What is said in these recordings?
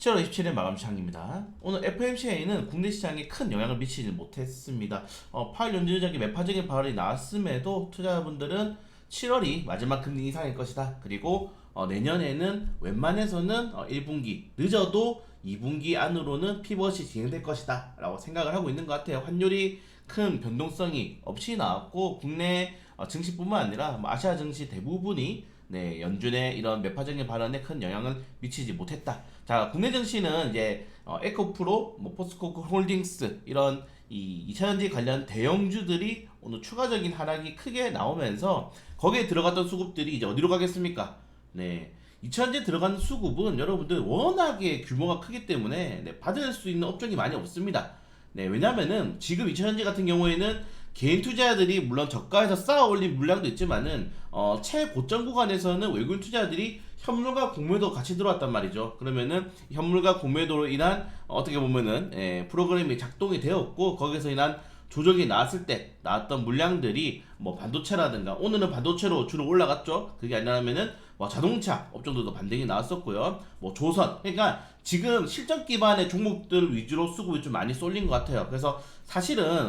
7월 27일 마감 시장입니다. 오늘 FMCA는 국내 시장에 큰 영향을 미치지 못했습니다. 파월 연준의장의 매파적인 발언이 나왔음에도 투자자분들은 7월이 마지막 금리 인상일 것이다. 그리고 내년에는 웬만해서는 1분기 늦어도 2분기 안으로는 피벗이 진행될 것이다 라고 생각을 하고 있는 것 같아요. 환율이 큰 변동성이 없이 나왔고 국내 증시뿐만 아니라 아시아 증시 대부분이 연준의 이런 매파적인 발언에 큰 영향을 미치지 못했다. 자, 국내 증시는 이제 에코프로, 포스코 홀딩스 이런 이 2차전지 관련 대형주들이 오늘 추가적인 하락이 크게 나오면서 거기에 들어갔던 수급들이 이제 어디로 가겠습니까? 2차전지에 들어간 수급은 여러분들 워낙에 규모가 크기 때문에 받을 수 있는 업종이 많이 없습니다. 왜냐면은 지금 2차전지 같은 경우에는 개인 투자자들이 물론 저가에서 쌓아 올린 물량도 있지만은 최고점 구간에서는 외국인 투자자들이 현물과 공매도 같이 들어왔단 말이죠. 그러면은 현물과 공매도로 인한 어떻게 보면은 프로그램이 작동이 되었고 거기서 인한 조정이 나왔을 때 나왔던 물량들이 반도체라든가 오늘은 반도체로 주로 올라갔죠. 그게 아니라면은 자동차 업종들도 반등이 나왔었고요. 조선, 그러니까 지금 실적 기반의 종목들 위주로 수급이 좀 많이 쏠린 것 같아요. 그래서 사실은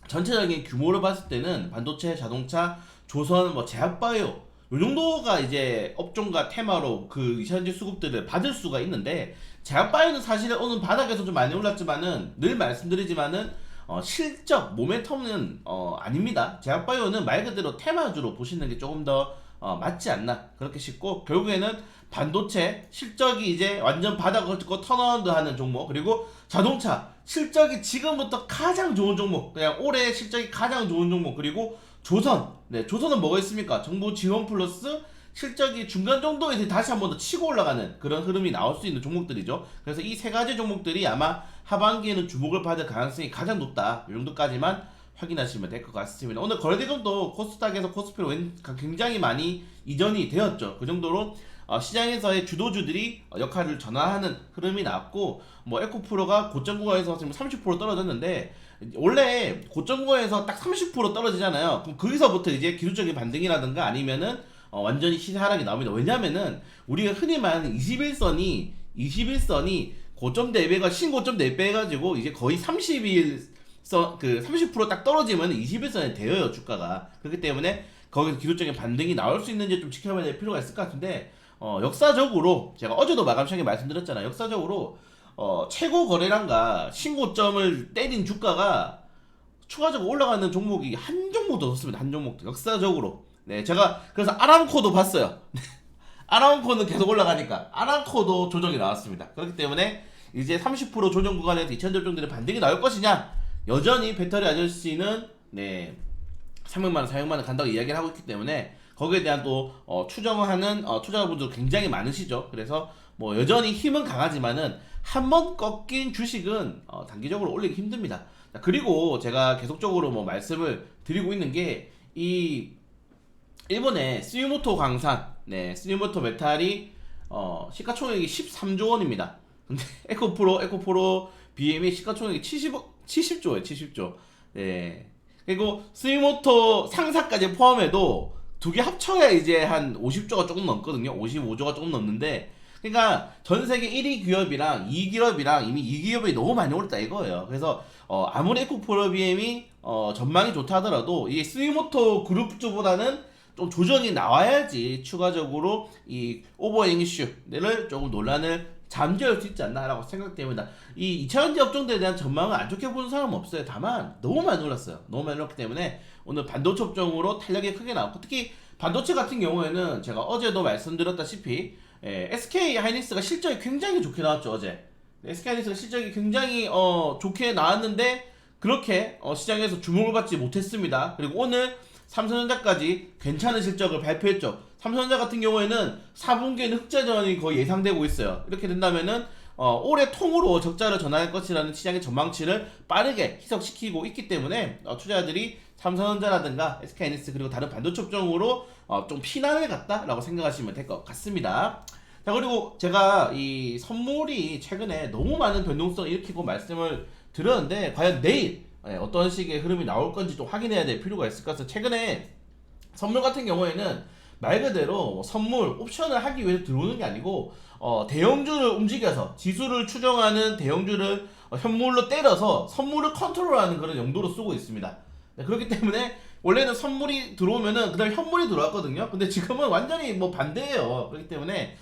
전체적인 규모를 봤을 때는 반도체, 자동차, 조선, 제약바이오 요 정도가 이제 업종과 테마로 그 이차전지 수급들을 받을 수가 있는데 제약바이오는 사실은 오늘 바닥에서 좀 많이 올랐지만은 늘 말씀드리지만은 실적 모멘텀은 아닙니다. 제약바이오는 말 그대로 테마주로 보시는 게 조금 더 맞지 않나 그렇게 싶고 결국에는 반도체 실적이 이제 완전 바닥을 찍고 턴어라운드 하는 종목 그리고 자동차 실적이 지금부터 가장 좋은 종목 그냥 올해 실적이 가장 좋은 종목 그리고 조선 조선은 뭐가 있습니까? 정부 지원 플러스 실적이 중간 정도에서 다시 한 번 더 치고 올라가는 그런 흐름이 나올 수 있는 종목들이죠. 그래서 이 세 가지 종목들이 아마 하반기에는 주목을 받을 가능성이 가장 높다. 이 정도까지만 확인하시면 될 것 같습니다. 오늘 거래대금도 코스닥에서 코스피로 굉장히 많이 이전이 되었죠. 그 정도로 시장에서의 주도주들이 역할을 전환하는 흐름이 나왔고 에코프로가 고점 구간에서 지금 30% 떨어졌는데 원래 고점 구간에서 딱 30% 떨어지잖아요. 그럼 거기서부터 이제 기술적인 반등이라든가 아니면은 완전히 시세 하락이 나옵니다. 왜냐면은 우리가 흔히 말하는 21선이 고점 대비가 신고점 대비 해가지고 이제 거의 30%딱 떨어지면 21선에 되어요 주가가. 그렇기 때문에 거기서 기술적인 반등이 나올 수 있는지 좀 지켜봐야 될 필요가 있을 것 같은데 역사적으로 제가 어제도 마감 시간에 말씀드렸잖아요. 역사적으로 최고 거래량과 신고점을 때린 주가가 추가적으로 올라가는 종목이 한 종목도 없습니다. 한 종목도 역사적으로. 제가 그래서 아람코도 봤어요. 아람코는 계속 올라가니까 아람코도 조정이 나왔습니다. 그렇기 때문에 이제 30% 조정 구간에서 2,000점 정도의 반등이 나올 것이냐 여전히 배터리 아저씨는 300만원 400만원 간다고 이야기를 하고 있기 때문에 거기에 대한 또 추정하는 투자자분들 굉장히 많으시죠. 그래서 여전히 힘은 강하지만은 한번 꺾인 주식은 단기적으로 올리기 힘듭니다. 그리고 제가 계속적으로 말씀을 드리고 있는 게 이 일본의 스미모토 광산, 스미모토 메탈이 시가총액이 13조 원입니다. 근데 에코프로 BM이 시가총액이 70조예요, 70조. 그리고 스미모토 상사까지 포함해도 두 개 합쳐야 이제 한 50조가 조금 넘거든요. 55조가 조금 넘는데, 그러니까 전 세계 1위 기업이랑 2위 기업이랑 이미 2위 기업이 너무 많이 올랐다 이거예요. 그래서 아무리 에코프로 BM이 전망이 좋다 하더라도 이 스미모토 그룹주보다는 좀 조정이 나와야지 추가적으로 이 오버행 이슈를 조금 논란을 잠재울 수 있지 않나라고 생각됩니다. 이 2차전지 업종들에 대한 전망을 안 좋게 보는 사람은 없어요. 다만 너무 많이 올랐어요. 너무 많이 올랐기 때문에 오늘 반도체 업종으로 탄력이 크게 나왔고 특히 반도체 같은 경우에는 제가 어제도 말씀드렸다시피 SK 하이닉스가 실적이 굉장히 좋게 나왔죠. 어제 SK 하이닉스가 실적이 굉장히 좋게 나왔는데 그렇게 시장에서 주목을 받지 못했습니다. 그리고 오늘 삼성전자까지 괜찮은 실적을 발표했죠. 삼성전자 같은 경우에는 4분기에는 흑자전이 거의 예상되고 있어요. 이렇게 된다면은 올해 통으로 적자를 전환할 것이라는 시장의 전망치를 빠르게 희석시키고 있기 때문에 투자자들이 삼성전자라든가 SK하이닉스 그리고 다른 반도체 업종으로 좀 피난을 갔다라고 생각하시면 될 것 같습니다. 자, 그리고 제가 이 선물이 최근에 너무 많은 변동성을 일으키고 말씀을 드렸는데 과연 내일 어떤 식의 흐름이 나올 건지 좀 확인해야 될 필요가 있을 것 같아서 최근에 선물 같은 경우에는 말 그대로 뭐 선물 옵션을 하기 위해서 들어오는 게 아니고 대형주를 움직여서 지수를 추정하는 대형주를 현물로 때려서 선물을 컨트롤하는 그런 용도로 쓰고 있습니다. 네, 그렇기 때문에 원래는 선물이 들어오면은 그다음 현물이 들어왔거든요. 근데 지금은 완전히 뭐 반대예요. 그렇기 때문에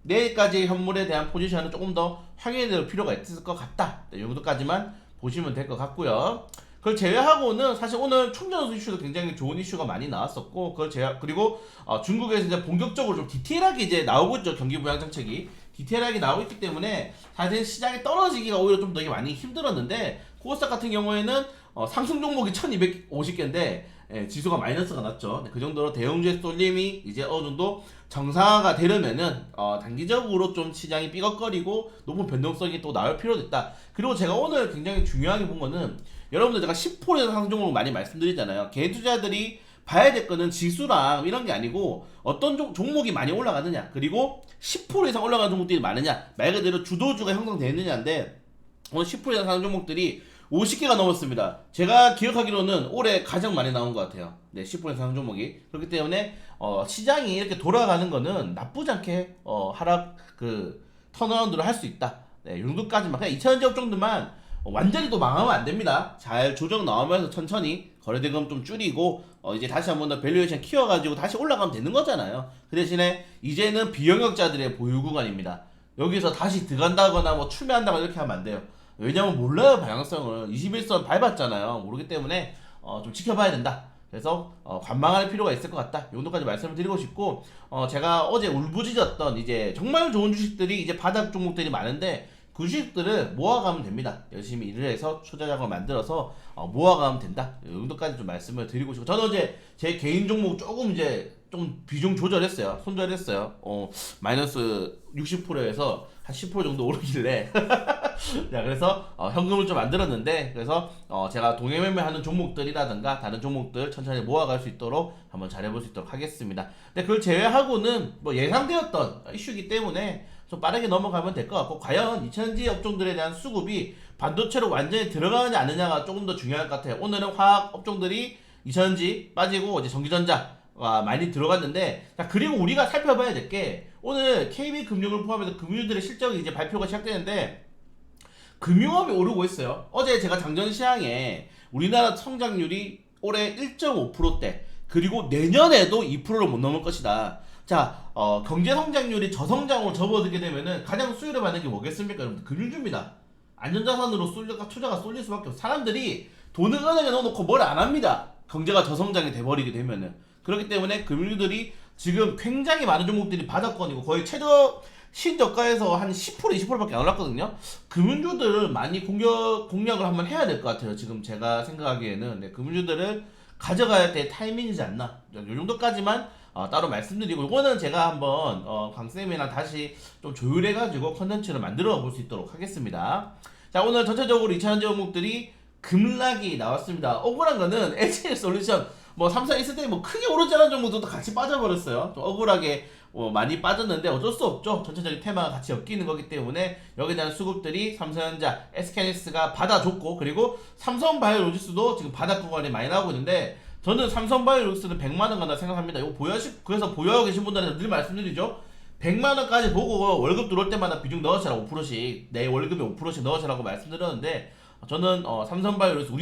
내일까지 현물에 대한 포지션은 조금 더 확인해 볼 필요가 있을 것 같다. 네, 이 정도까지만 보시면 될 것 같고요. 그걸 제외하고는 사실 오늘 충전소 이슈도 굉장히 좋은 이슈가 많이 나왔었고, 그걸 제외 그리고 중국에서 이제 본격적으로 좀 디테일하게 이제 나오고 있죠. 경기 부양 정책이 디테일하게 나오고 있기 때문에 사실 시장이 떨어지기가 오히려 좀 더 많이 힘들었는데, 코스닥 같은 경우에는 상승 종목이 1250개인데 지수가 마이너스가 났죠. 그 정도로 대형주의 쏠림이 이제 어느 정도 정상화가 되려면은 단기적으로 좀 시장이 삐걱거리고 높은 변동성이 또 나올 필요가 있다. 그리고 제가 오늘 굉장히 중요하게 본 거는, 여러분들 제가 10%에서 상승 종목 많이 말씀드리잖아요. 개인 투자들이 봐야 될 거는 지수랑 이런 게 아니고 어떤 종목이 많이 올라가느냐, 그리고 10% 이상 올라가는 종목들이 많으냐, 말 그대로 주도주가 형성되느냐인데, 오늘 10% 이상 상승 종목들이 50개가 넘었습니다. 제가 기억하기로는 올해 가장 많이 나온 것 같아요. 네, 10% 상승 종목이. 그렇기 때문에 시장이 이렇게 돌아가는 거는 나쁘지 않게 하락 턴어라운드를 할 수 있다. 네, 이 정도까지만, 그냥 2차전지 업종들만 완전히 또 망하면 안 됩니다. 잘 조정 나오면서 천천히 거래대금 좀 줄이고 이제 다시 한번 더 밸류에이션 키워가지고 다시 올라가면 되는 거잖아요. 그 대신에 이제는 비영역자들의 보유 구간입니다. 여기서 다시 들어간다거나 뭐 출매한다거나 이렇게 하면 안 돼요. 왜냐면 몰라요, 방향성을. 21선 밟았잖아요. 모르기 때문에 좀 지켜봐야 된다. 그래서 관망할 필요가 있을 것 같다. 이 정도까지 말씀을 드리고 싶고, 제가 어제 울부짖었던 이제 정말 좋은 주식들이 이제 바닥 종목들이 많은데, 그 주식들을 모아가면 됩니다. 열심히 일을 해서 투자자금을 만들어서 모아가면 된다. 이 정도까지 좀 말씀을 드리고 싶고, 저는 어제 제 개인 종목 조금 이제 좀 비중 조절했어요. 손절했어요. 마이너스 60%에서 한 10% 정도 오르길래 자, 그래서 현금을 좀 만들었는데, 그래서 제가 동행매매하는 종목들이라든가 다른 종목들 천천히 모아갈 수 있도록 한번 잘해볼 수 있도록 하겠습니다. 근데 그걸 제외하고는 뭐 예상되었던 이슈이기 때문에 좀 빠르게 넘어가면 될 것 같고, 과연 2차전지 업종들에 대한 수급이 반도체로 완전히 들어가느냐 안 느냐가 조금 더 중요할 것 같아요. 오늘은 화학 업종들이 2차전지 빠지고 이제 전기전자가 많이 들어갔는데, 자, 그리고 우리가 살펴봐야 될 게, 오늘 KB금융을 포함해서 금융주들의 실적이 이제 발표가 시작되는데 금융업이 오르고 있어요. 어제 제가 장전시장에 우리나라 성장률이 올해 1.5%대, 그리고 내년에도 2%를 못 넘을 것이다. 자, 경제 성장률이 저성장으로 접어들게 되면은 가장 수혜를 받는 게 뭐겠습니까? 여러분, 금융주입니다. 안전자산으로 투자가 쏠릴 수밖에 없어. 사람들이 돈을 은행에 넣어놓고 뭘 안 합니다. 경제가 저성장이 돼버리게 되면은. 그렇기 때문에 금융주들이 지금 굉장히 많은 종목들이 바닥권이고 거의 최저 신저가에서 한 10% 20%밖에 안 올랐거든요. 금융주들을 많이 공략을 한번 해야 될 것 같아요. 지금 제가 생각하기에는. 네, 금융주들을 가져가야 될 타이밍이지 않나. 이 정도까지만 따로 말씀드리고, 이거는 제가 한번 강쌤이랑 다시 좀 조율해가지고 컨텐츠를 만들어 볼 수 있도록 하겠습니다. 자, 오늘 전체적으로 2차전지 종목들이 급락이 나왔습니다. 억울한 거는 LGsol루션 뭐 삼성 있을 때 뭐 크게 오르지 않은 종목들도 같이 빠져버렸어요. 좀 억울하게 많이 빠졌는데 어쩔 수 없죠. 전체적인 테마가 같이 엮이는 거기 때문에 여기에 대한 수급들이 삼성전자, SK하이닉스가 받아줬고, 그리고 삼성바이오로직스도 지금 바닥 구간이 많이 나오고 있는데, 저는 삼성바이오로직스는 100만원 간다 생각합니다. 이거 그래서 보유하고 계신 분들한테 늘 말씀드리죠. 100만원까지 보고 월급 들어올 때마다 비중 넣으시라. 5%씩 내 월급에 5%씩 넣으시라고 말씀드렸는데, 저는 삼성바이오로직스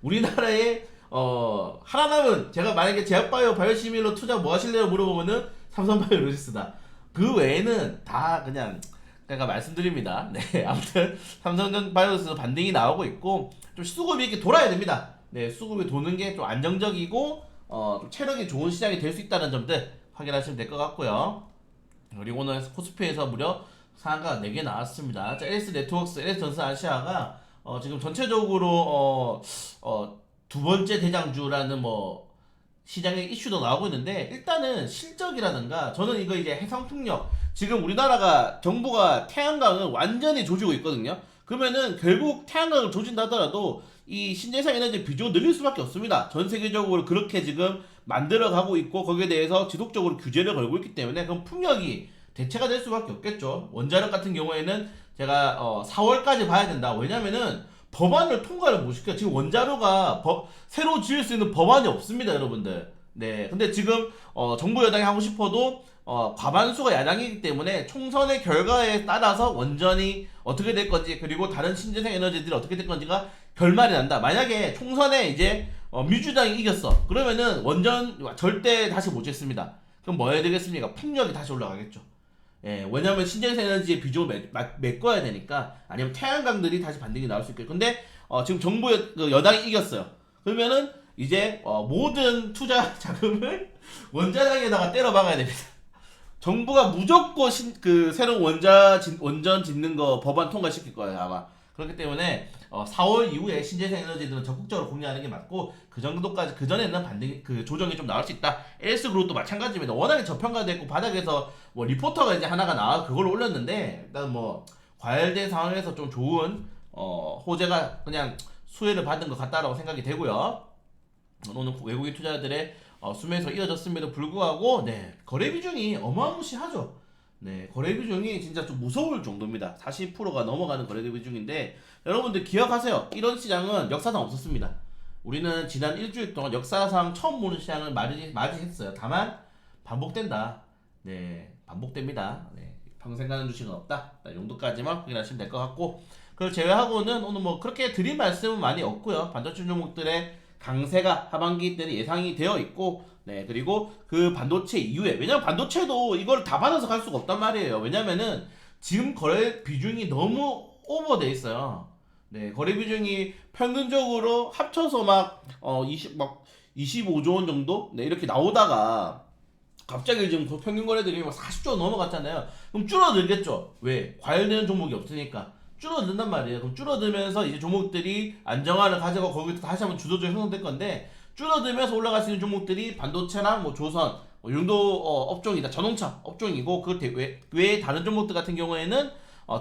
우리나라의 하나 남은, 제가 만약에 제약바이오 바이오시밀러 투자 뭐 하실래요 물어보면은 삼성바이오로직스다. 그 외에는 다 그냥 말씀드립니다. 네, 아무튼 삼성바이오로직스 반등이 나오고 있고, 좀 수급이 이렇게 돌아야 됩니다. 네, 수급이 도는 게 좀 안정적이고 좀 체력이 좋은 시장이 될 수 있다는 점들 확인하시면 될 것 같고요. 그리고 오늘 코스피에서 무려 상한가 4개 나왔습니다. 자, LS네트워크스, LS전선아시아가 지금 전체적으로 두 번째 대장주라는 뭐 시장의 이슈도 나오고 있는데, 일단은 실적이라든가, 저는 이거 이제 해상풍력, 지금 우리나라가 정부가 태양광을 완전히 조지고 있거든요. 그러면은 결국 태양광을 조진다 하더라도 이 신재생 에너지 비중을 늘릴 수밖에 없습니다. 전 세계적으로 그렇게 지금 만들어가고 있고, 거기에 대해서 지속적으로 규제를 걸고 있기 때문에 그럼 풍력이 대체가 될 수밖에 없겠죠. 원자력 같은 경우에는 제가 4월까지 봐야 된다. 왜냐면은 법안을 통과를 못 시켜요. 지금 원자로가 새로 지을 수 있는 법안이 없습니다, 여러분들. 네, 근데 지금 정부 여당이 하고 싶어도 과반수가 야당이기 때문에 총선의 결과에 따라서 원전이 어떻게 될 건지 그리고 다른 신재생 에너지들이 어떻게 될 건지가 결말이 난다. 만약에 총선에 이제 민주당이 이겼어. 그러면은 원전 절대 다시 못 짓습니다. 그럼 뭐 해야 되겠습니까? 풍력이 다시 올라가겠죠. 예, 왜냐면 신재생 에너지의 비중을 메꿔야 되니까 아니면 태양광들이 다시 반등이 나올 수 있겠죠. 근데 지금 정부 여당이 이겼어요. 그러면은 이제 모든 투자 자금을 원자력에다가 때려 박아야 됩니다. 정부가 무조건 새로운 원전 짓는 거 법안 통과시킬 거예요 아마. 그렇기 때문에 4월 이후에 신재생 에너지들은 적극적으로 공략하는 게 맞고 그 정도까지 그 전에는 반등 조정이 좀 나올 수 있다. LS 그룹도 마찬가지입니다. 워낙에 저평가됐고 바닥에서 뭐 리포터가 이제 하나가 나와 그걸 올렸는데 일단 뭐 과열된 상황에서 좀 좋은 호재가 그냥 수혜를 받은 것 같다라고 생각이 되고요. 오늘 외국인 투자자들의 수매에서 이어졌음에도 불구하고 네, 거래 비중이 어마무시하죠. 네, 거래 비중이 진짜 좀 무서울 정도입니다. 40%가 넘어가는 거래 비중인데 여러분들 기억하세요. 이런 시장은 역사상 없었습니다. 우리는 지난 일주일 동안 역사상 처음 보는 시장을 맞이했어요. 다만 반복된다. 네, 반복됩니다. 네, 평생 가는 주식은 없다. 이 정도까지만 확인하시면 될 것 같고 그걸 제외하고는 오늘 뭐 그렇게 드릴 말씀은 많이 없고요. 반도체 종목들의 강세가 하반기 때는 예상이 되어 있고 네 그리고 그 반도체 이후에 왜냐면 반도체도 이걸 다 받아서 갈 수가 없단 말이에요. 왜냐면은 지금 거래 비중이 너무 오버돼 있어요. 네 거래 비중이 평균적으로 합쳐서 막 25조 원 정도 네 이렇게 나오다가 갑자기 지금 평균 거래들이 막 40조 원 넘어갔잖아요. 그럼 줄어들겠죠. 왜? 과열되는 종목이 없으니까. 줄어든단 말이에요. 그럼 줄어들면서 이제 종목들이 안정화를 가져가 거기서 다시 한번 주도적으로 형성될 건데 줄어들면서 올라갈 수 있는 종목들이 반도체나 뭐 조선 이 정도 업종이다. 자동차 업종이고 그 외에 다른 종목들 같은 경우에는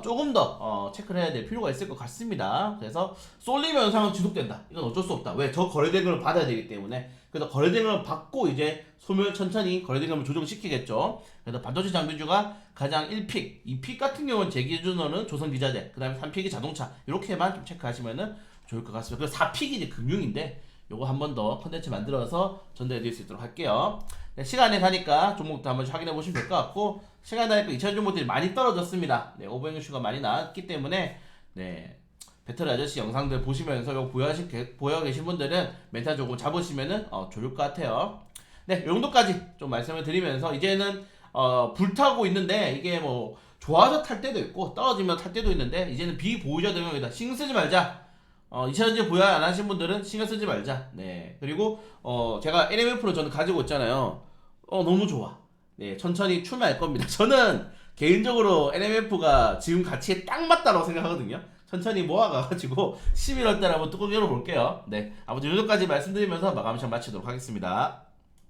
조금 더 체크를 해야 될 필요가 있을 것 같습니다. 그래서 쏠림 현상은 지속된다. 이건 어쩔 수 없다. 왜? 저 거래대금을 받아야 되기 때문에. 그래서 거래대금을 받고 이제 소멸 천천히 거래대금을 조정시키겠죠. 그래서 반도체 장비주가 가장 1픽, 2픽 같은 경우는 제 기준으로는 조선기자재, 그 다음에 3픽이 자동차 이렇게만 좀 체크하시면은 좋을 것 같습니다. 그리고 4픽이 이제 금융인데 요거 한 번 더 컨텐츠 만들어서 전달해드릴 수 있도록 할게요. 네, 시간에 가니까 종목도 한번 확인해 보시면 될 것 같고 시간에 가니까 2차 종목들이 많이 떨어졌습니다. 네, 오버행 이슈가 많이 나왔기 때문에 네, 배터리 아저씨 영상들 보시면서 이거 보여 계신 분들은 멘탈 조금 잡으시면은 좋을 것 같아요. 네, 이 정도까지 좀 말씀을 드리면서 이제는 불타고 있는데 이게 뭐 좋아서 탈 때도 있고 떨어지면 탈 때도 있는데 이제는 비보유자 대응이다. 신경 쓰지 말자. 2차전지 보유 안 하신 분들은 신경 쓰지 말자. 네, 그리고 제가 NMF를 저는 가지고 있잖아요. 너무 좋아. 네, 천천히 출마할 겁니다. 저는 개인적으로 NMF가 지금 가치에 딱 맞다고 생각하거든요. 천천히 모아가가지고 11월달에 한번 뚜껑 열어볼게요. 네, 아무튼 이 정도까지 말씀드리면서 마감 시간 마치도록 하겠습니다.